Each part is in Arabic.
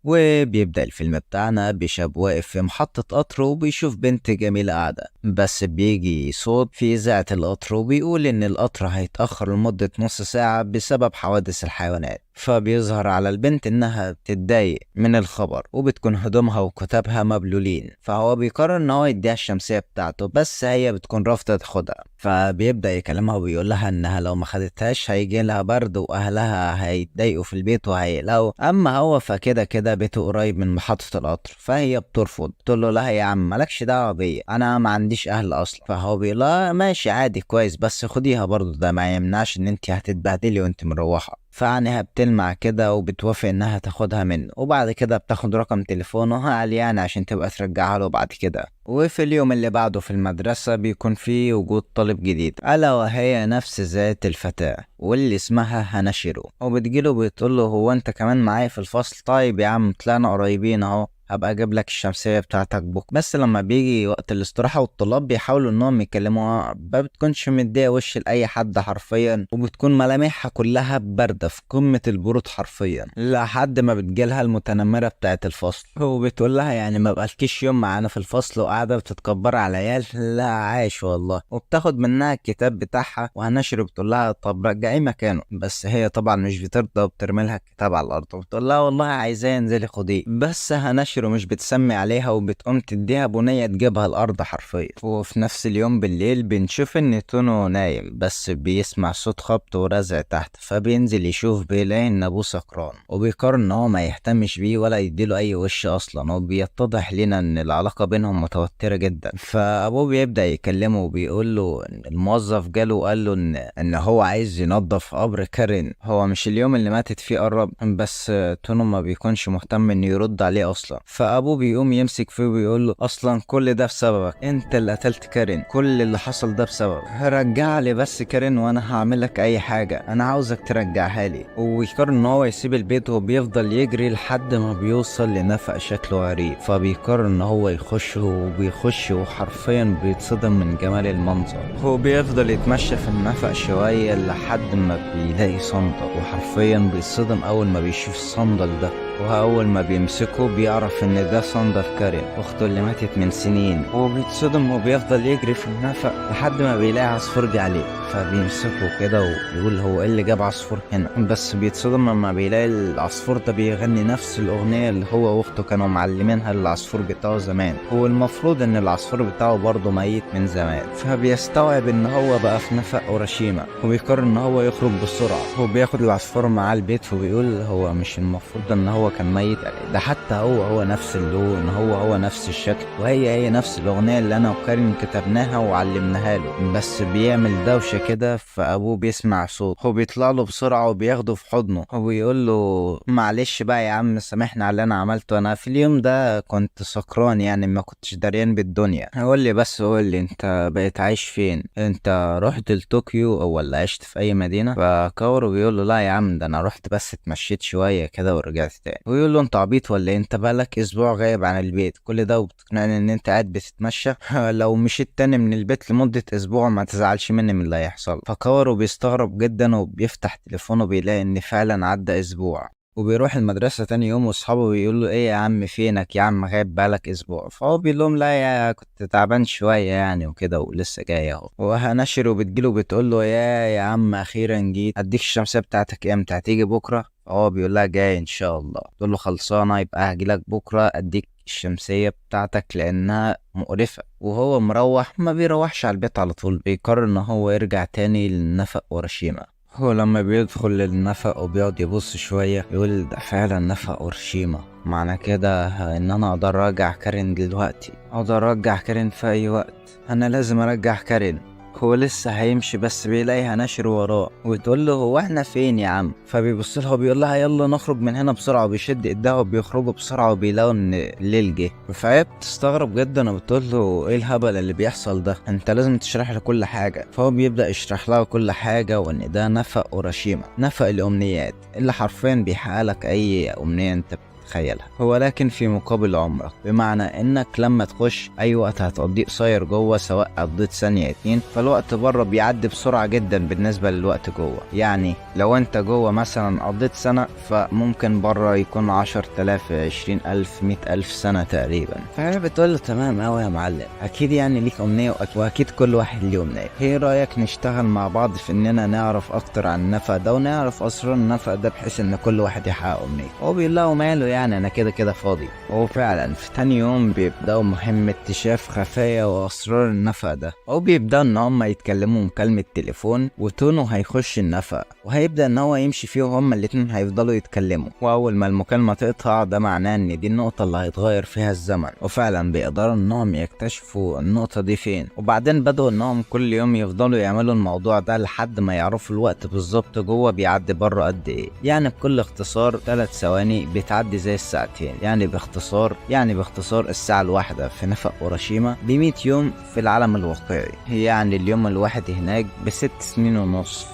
وبيبدأ الفيلم بتاعنا بشاب واقف في محطة قطر وبيشوف بنت جميلة قاعدة، بس بيجي صوت في إذاعة القطر وبيقول إن القطر هيتأخر لمدة نص ساعة بسبب حوادث الحيوانات. فبيظهر على البنت إنها بتتضايق من الخبر وبتكون هدومها وكتابها مبلولين، فهو بيقرر إن هو يديها الشمسية بتاعته، بس هي بتكون رافضة تاخدها. فبيبدأ يكلمها وبيقول لها إنها لو ما خدتهاش هيجي لها برد وأهلها هيتضايقوا في البيت وهيقلقوا، أما هو فكده كده بيته قريب من محطة القطر. فهي بترفض، تقول له لا يا عم مالكش دعوة بيا، أنا ما عنديش أهل أصلا. فهو بيقول لها ماشي عادي كويس، بس خديها برضه، ده ما يمنعش إن أنت هتتبهدلي وأنت مروحة. فعنيها بتلمع كده وبتوافق انها تاخدها منه، وبعد كده بتاخد رقم تليفونه يعني عشان تبقى ترجعها له بعد كده. وفي اليوم اللي بعده في المدرسة بيكون فيه وجود طالب جديد، ألا وهي نفس ذات الفتاة واللي اسمها هناشيرو. وبتجيله بتقوله هو انت كمان معايا في الفصل؟ طيب يا عم طلعنا قريبين اهو، هبقى اجيب لك الشمسيه بتاعتك بكره. بس لما بيجي وقت الاستراحه والطلاب بيحاولوا انهم يكلموها، ما بتكونش مديه وش لاي حد حرفيا، وبتكون ملامحها كلها بارده في قمه البرود حرفيا، لحد ما بتجيلها المتنمره بتاعه الفصل وبتقول لها يعني ما بقالكيش يوم معانا في الفصل وقاعده بتتكبر على العيال؟ لا عايش والله. وبتاخد منها الكتاب بتاعها، وهنشر بتقول لها طب رجعيه مكانه، بس هي طبعا مش بترضى وبترمي لها الكتاب على الارض وبتقول لها والله عايزاه انزلي خديه. بس هنشر مش بتسمي عليها وبتقوم تديها بنيه تجيبها الارض حرفيا. وفي نفس اليوم بالليل بنشوف ان تونو نايم، بس بيسمع صوت خبط ورزع تحت، فبينزل يشوف بيلاقي ان ابوه سكران، وبيقرر ان هو ما يهتمش بيه ولا يديله اي وش اصلا. وبيتضح لنا ان العلاقه بينهم متوتره جدا. فابوه بيبدا يكلمه وبيقول له ان الموظف جاله وقال له ان هو عايز ينظف قبر كارين، هو مش اليوم اللي ماتت فيه قرب. بس تونو ما بيكونش مهتم انه يرد عليه اصلا. فابوه بيقوم يمسك فيه وبيقول له اصلا كل ده بسببك، انت اللي قتلت كارين، كل اللي حصل ده بسببك، رجع لي بس كارين وانا هعمل لك اي حاجه، انا عاوزك ترجعها لي. ويقرر ان هو يسيب البيت وبيفضل يجري لحد ما بيوصل لنفق شكله غريب. فبيقرر ان هو يخش، وبيخش وحرفيا بيتصدم من جمال المنظر. هو بيفضل يتمشى في النفق شويه لحد ما بيلاقي صندل، وحرفيا بيتصدم اول ما بيشوف الصندل ده. وأول ما بيمسكه بيعرف إن ده صندل كارين أخته اللي ماتت من سنين. وبيتصدم وبيفضل يجري في النفق لحد ما بيلاقي عصفور جه عليه، فبيمسكه كده ويقول هو إيه اللي جاب عصفور هنا. بس بيتصدم لما بيلاقي العصفور ده بيغني نفس الأغنية اللي هو وأخته كانوا معلمينها للعصفور بتاعه زمان، هو المفروض إن العصفور بتاعه برضه ميت من زمان. فبيستوعب إن هو بقى في نفق أوراشيما، وبيقرر إن هو يخرج بسرعة. هو بياخد العصفور معاه البيت وبيقول هو مش المفروض إن هو كان ميت، ده حتى هو نفس اللون، هو نفس الشكل، وهي نفس الأغنية اللي أنا وكارين كتبناها وعلمناها له. بس بيعمل دوشة كده، فأبوه بيسمع صوت، هو بيطلع له بسرعة وبياخده في حضنه وبيقول له معلش بقى يا عم سامحنا على اللي أنا عملته، أنا في اليوم ده كنت سكران يعني ما كنتش دريان بالدنيا. قول لي بس قول لي أنت بقيت عايش فين؟ أنت رحت لطوكيو ولا عشت في أي مدينة؟ فكاورو بيقول له لا يا عم ده أنا رحت بس اتمشيت شوية كده ورجعت تاني. ويقول له انت عبيط ولا ايه؟ انت بقالك اسبوع غايب عن البيت كل ده وبتقنعني ان انت قاعد بتتمشى؟ لو مشيت تاني من البيت لمدة اسبوع ما تزعلش مني من اللي هيحصل. فكاورو بيستغرب جدا وبيفتح تليفونه بيلاقي ان فعلا عدى اسبوع. وبيروح المدرسة تاني يوم واصحابه بيقولوا ايه يا عم فينك يا عم غايب بقالك اسبوع؟ فهو بيقول لهم لا يا كنت تعبان شوية يعني وكده ولسه جاي اهو. وهنشر وبتجيله بتقول له يا عم اخيرا جيت، اديك الشمسية بتاعتك امتى؟ هتيجي بكرة؟ هو بيقول لها جاي ان شاء الله. تقول له خلصانة، يبقى هجيلك بكرة اديك الشمسية بتاعتك لانها مقرفة. وهو مروح ما بيروحش على البيت على طول، بيقرر ان هو يرجع تاني لنفق اوراشيما. هو لما بيدخل للنفق وبيقعد يبص شوية يقول ده فعلا نفق أورشيما، معنى كده ان انا اقدر ارجع كارين دلوقتي، اقدر ارجع كارين في اي وقت، انا لازم ارجع كارين. هو لسه هيمشي بس بيلاقي هناشر وراه وتقول له هو احنا فين يا عم؟ فبيبص لها وبيقول لها يلا نخرج من هنا بسرعه، وبيشد ايدها وبيخرجوا بسرعه وبيلاقوا ان الليل جه. فهي بتستغرب جدا وبتقول له ايه الهبل اللي بيحصل ده؟ انت لازم تشرح لي كل حاجه. فهو بيبدا يشرح لها كل حاجه، وان ده نفق اوراشيما، نفق الامنيات اللي حرفيا بيحقق لك اي امنيه انت تتخيلها، ولكن في مقابل عمرك، بمعنى انك لما تخش اي وقت هتقضيه قصير جوه، سواء قضيت ثانية 2 فالوقت بره بيعدي بسرعة جدا بالنسبة للوقت جوه. يعني لو انت جوه مثلا قضيت سنة، فممكن بره يكون 10,000 20,000 100,000 سنة تقريبا. فهي بتقول له تمام اوي يا معلم، اكيد يعني ليك امنية واكيد كل واحد ليه امنية، ايه رايك نشتغل مع بعض في اننا نعرف اكتر عن النفق ده ونعرف اسرار النفق ده، بحيث ان كل واحد يحقق امنية. هو بيقول له ماله يعني، انا كده كده فاضي. وهو فعلا في تاني يوم بيبداوا مهمة اكتشاف خفايا واسرار النفق ده، او بيبداوا ان هم يتكلموا مكالمة تليفون، وتونو هيخش النفق وهيبدا ان هو يمشي فيه، وهما الاتنين هيفضلوا يتكلموا. واول ما المكالمة تقطع ده معناه ان دي النقطة اللي هيتغير فيها الزمن، وفعلا بيقدروا انهم يكتشفوا النقطة دي فين. وبعدين بدأوا انهم كل يوم يفضلوا يعملوا الموضوع ده لحد ما يعرفوا الوقت بالظبط جوه بيعدي بره قد ايه. يعني بكل اختصار 3 ثواني بتعدي زي الساعتين. يعني باختصار الساعة الواحدة في نفق أوروشيما ب100 يوم في العالم الواقعي. يعني اليوم الواحد هناك ب6 سنين ونص.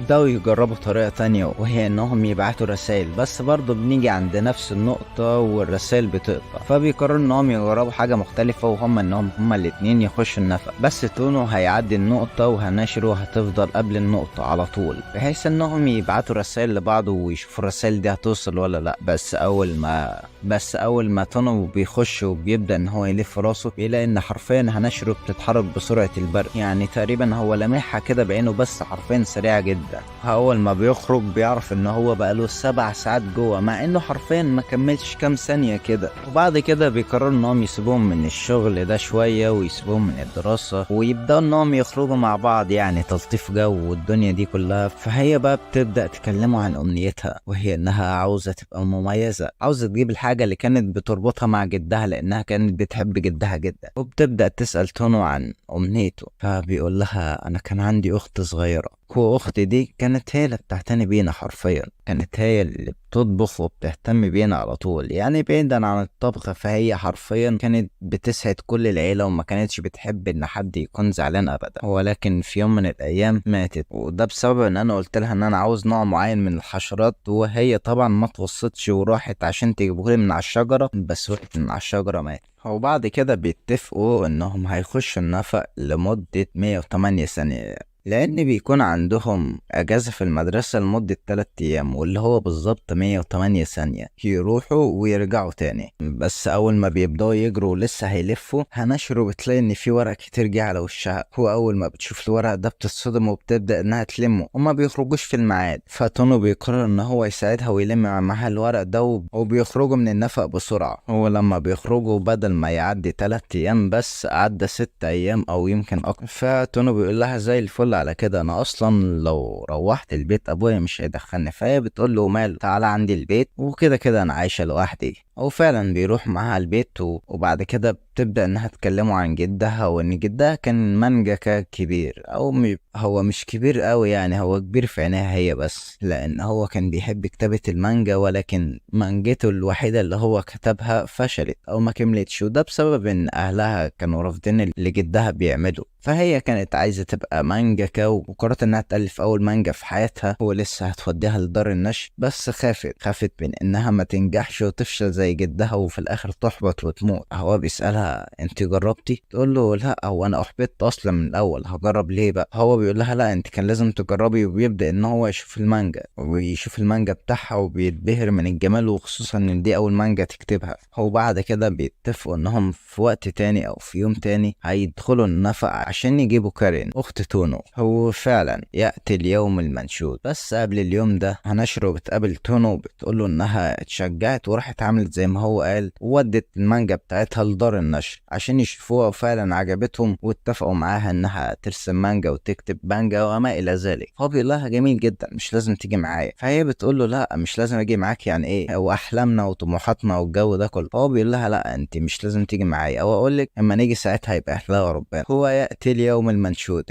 بدأوا يجربوا طريقة تانية، وهي انهم يبعتوا رسائل، بس برضه بنيجي عند نفس النقطة والرسائل بتقطع. فبيقرروا انهم يجربوا حاجة مختلفة، وهم انهم هما الاتنين يخشوا النفق، بس تونو هيعدي النقطة وهناشرو هتفضل قبل النقطة على طول، بحيث انهم يبعتوا رسائل لبعض ويشوفوا الرسائل دي هتوصل ولا لا. بس اول ما تونو بيخش وبيبدأ ان هو يلف راسه، بيلاقي ان حرفيا هناشرو بتتحرك بسرعة البرق. يعني تقريبا هو لامحها كده بعينه، بس حرفيا سريعة جدا. اول ما بيخرج بيعرف ان هو بقاله 7 ساعات جوه، مع انه حرفيا ما كملش كام ثانية كده. وبعد كده بيقرروا انهم يسيبوهم من الشغل ده شوية ويسيبوهم من الدراسة، ويبدأوا انهم يخرجوا مع بعض، يعني تلطيف جو والدنيا دي كلها. فهي بقى بتبدأ تكلموا عن امنيتها، وهي انها عاوزة تبقى مميزة، عاوزة تجيب الحاجة اللي كانت بتربطها مع جدها، لانها كانت بتحب جدها جدا. وبتبدأ تسأل تونو عن امنيته، فبيقول لها انا كان عندي اخت صغيرة، واختي دي كانت هي اللي بتعتني بينا حرفيا، كانت هي اللي بتطبخ وبتهتم بينا على طول. يعني بعيدا عن الطبخ، فهي حرفيا كانت بتسعد كل العيلة، وما كانتش بتحب ان حد يكون زعلان ابدا. ولكن في يوم من الايام ماتت، وده بسبب ان انا قلت لها ان انا عاوز نوع معين من الحشرات، وهي طبعا ما توصتش وراحت عشان تجيبهولي من على الشجرة، بس وقت من على الشجرة مات. وبعد كده بيتفقوا انهم هيخشوا النفق لمدة 108 سنة، لأن بيكون عندهم أجازة في المدرسة لمدة 3 أيام، واللي هو بالظبط 108 ثانية يروحوا ويرجعوا تاني. بس أول ما بيبدأوا يجروا لسه هيلفوا، هناشرو بتلاقي إن في ورق كتير جه على وشها. هو أول ما بتشوف الورق ده بتتصدم وبتبدأ إنها تلمه، وما بيخرجوش في الميعاد. فتونو بيقرر إن هو يساعدها ويلم معاها الورق ده، وبيخرجوا من النفق بسرعة. ولما بيخرجوا بدل ما يعدي 3 أيام بس عدى 6 أيام أو يمكن أكتر. فتونو بيقول لها زي الفل على كده، انا اصلا لو روحت البيت ابويا مش هيدخلني. فهي بتقول له ماله، تعالى عندي البيت، وكده كده انا عايشه لوحدي. او فعلا بيروح معاها البيت، وبعد كده بتبدا انها تكلموا عن جدها، وان جدها كان مانجاكا كبير، او هو مش كبير قوي، يعني هو كبير في عينيها هي بس، لان هو كان بيحب كتابه المانجا، ولكن مانجته الوحيده اللي هو كتبها فشلت او ما كملتش، وده بسبب ان اهلها كانوا رافضين اللي جدها بيعمله. فهي كانت عايزة تبقى مانجاكا، وقررت انها تألف اول مانجا في حياتها، ولسه هتوديها لدار النشر. بس خافت من انها ما تنجحش وتفشل زي جدها، وفي الاخر تحبط وتموت. هو بيسألها انت جربتي؟ تقول له لا، هو انا احبطت اصلا من الاول، هجرب ليه بقى؟ هو بيقول لها لا، انت كان لازم تجربي. وبيبدأ ان هو يشوف المانجا ويشوف المانجا بتاعها، وبيتبهر من الجمال، وخصوصا ان دي اول مانجا تكتبها. هو بعد كده بيتفقوا انهم في وقت تاني او في يوم تاني هيدخلوا النفق عشان يجيبوا كارين اخت تونو. هو فعلا يأتي اليوم المنشود، بس قبل اليوم ده هناشرو بتقابل تونو وبتقوله انها اتشجعت وراحت عملت زي ما هو قال، وودت المانجا بتاعتها لدار النشر عشان يشوفوها، وفعلا عجبتهم واتفقوا معاها انها ترسم مانجا وتكتب مانجا وما الى ذلك. هو بيقول لها جميل جدا، مش لازم تيجي معايا. فهي بتقول له لا، مش لازم اجي معاك، يعني ايه واحلامنا وطموحاتنا والجو ده كله. هو بيقول لها لا، انت مش لازم تيجي معايا، او اقول لك اما نيجي ساعتها يبقى احلى ربنا. هو يأتي اليوم المنشود،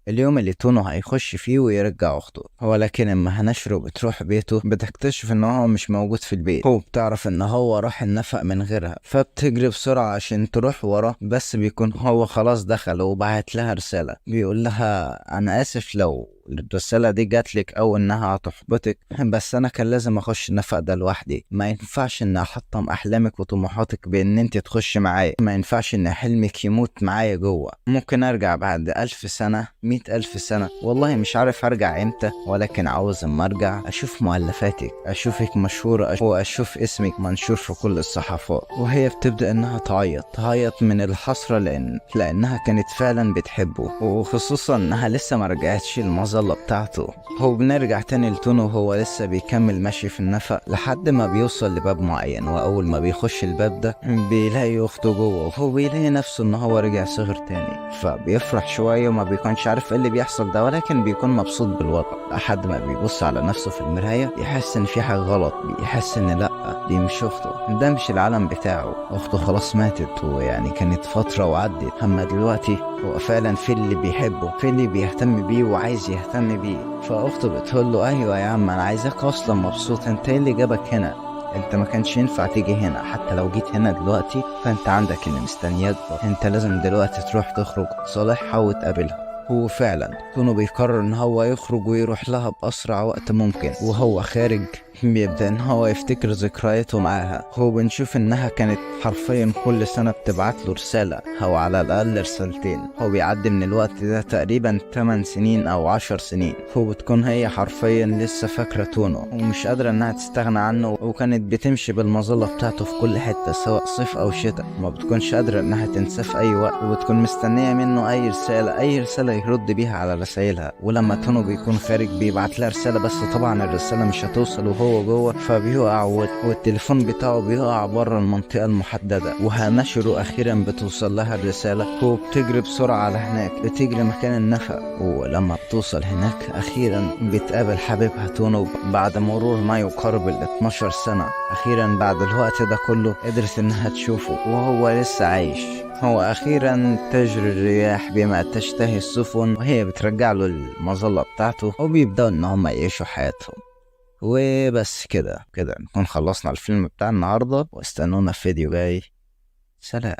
اليوم اللي تونو هيخش فيه ويرجع اخته. ولكن اما هناشرو بتروح بيته بتكتشف ان هو مش موجود في البيت. هو بتعرف ان هو راح النفق من غيرها، فبتجري بسرعة عشان تروح وراه، بس بيكون هو خلاص دخل، وبعت لها رسالة بيقول لها انا اسف الرسالة دي جاتلك أو إنها هتحبطك، بس أنا كان لازم أخش النفق ده لوحدي. ما ينفعش إن أحطم أحلامك وطموحاتك بإن أنت تخش معايا، ما ينفعش إن حلمك يموت معايا جوه. ممكن أرجع بعد 1000 سنة، 100,000 سنة، والله مش عارف أرجع إمتى، ولكن عاوز أما أرجع أشوف مؤلفاتك، أشوفك مشهورة، وأشوف اسمك منشور في كل الصحافات. وهي بتبدأ إنها تعيط من الحسرة لأنها كانت فعلا بتحبه، وخصوصا إنها لسه ما رجعتش المظلة بتاعته. هو بنرجع تاني لتونو وهو لسه بيكمل ماشي في النفق لحد ما بيوصل لباب معين، وأول ما بيخش الباب ده بيلاقي أخته جوه، وهو بيلاقي نفسه إن هو رجع صغر تاني، فبيفرح شوية وما بيكونش عارف إيه اللي بيحصل ده، ولكن بيكون مبسوط بالوضع لحد ما بيبص على نفسه في المراية، يحس إن في حاجة غلط، بيحس إن لأ دي مش أخته، ده مش العالم بتاعه، أخته خلاص ماتت، ويعني كانت فترة وعدت. أما دلوقتي هو فعلا في اللي بيحبه، في اللي بيهتم بيه وعايز يهتم بيه. فأخته بتقول له أيوة يا عم، أنا عايزك أصلا مبسوط، أنت إيه اللي جابك هنا؟ انت ما كانش ينفع تيجي هنا، حتى لو جيت هنا دلوقتي فانت عندك اللي مستنياك، انت لازم دلوقتي تروح تخرج تصالحها وتقابلها. هو فعلا تونو بيقرر ان هو يخرج ويروح لها باسرع وقت ممكن، وهو خارج بيبدأ ان هو يفتكر ذكرياته معاها. هو بنشوف انها كانت حرفيا كل سنة بتبعت له رسالة او على الاقل رسالتين. هو بيعدي من الوقت ده تقريبا 8 سنين او 10 سنين، هو بتكون هي حرفيا لسه فاكرة تونو ومش قادرة انها تستغنى عنه، وكانت بتمشي بالمظلة بتاعته في كل حتة سواء صيف او شتاء، ما بتكونش قادرة انها تنساه في اي وقت، وبتكون مستنية منه اي رسالة يرد بيها على رسائلها. ولما تونو بيكون خارج بيبعت لها رسالة، بس طبعا الرسالة مش هتوصل وهو جوه، فبيقع والتليفون بتاعه بيقع بره المنطقة المحددة، وهنشره اخيرا بتوصل لها الرسالة. هو بتجري بسرعة على هناك، بتجري مكان النفق، ولما بتوصل هناك اخيرا بتقابل حبيبها تونو بعد مرور ما يقارب 12 سنة. اخيرا بعد الوقت ده كله قدرت انها تشوفه وهو لسه عايش. هو أخيرا تجري الرياح بما تشتهي السفن، وهي بترجع له المظلة بتاعته، وبيبدأوا إن هم يعيشوا حياتهم. وبس كده نكون خلصنا الفيلم بتاع النهاردة، واستنونا في فيديو جاي. سلام.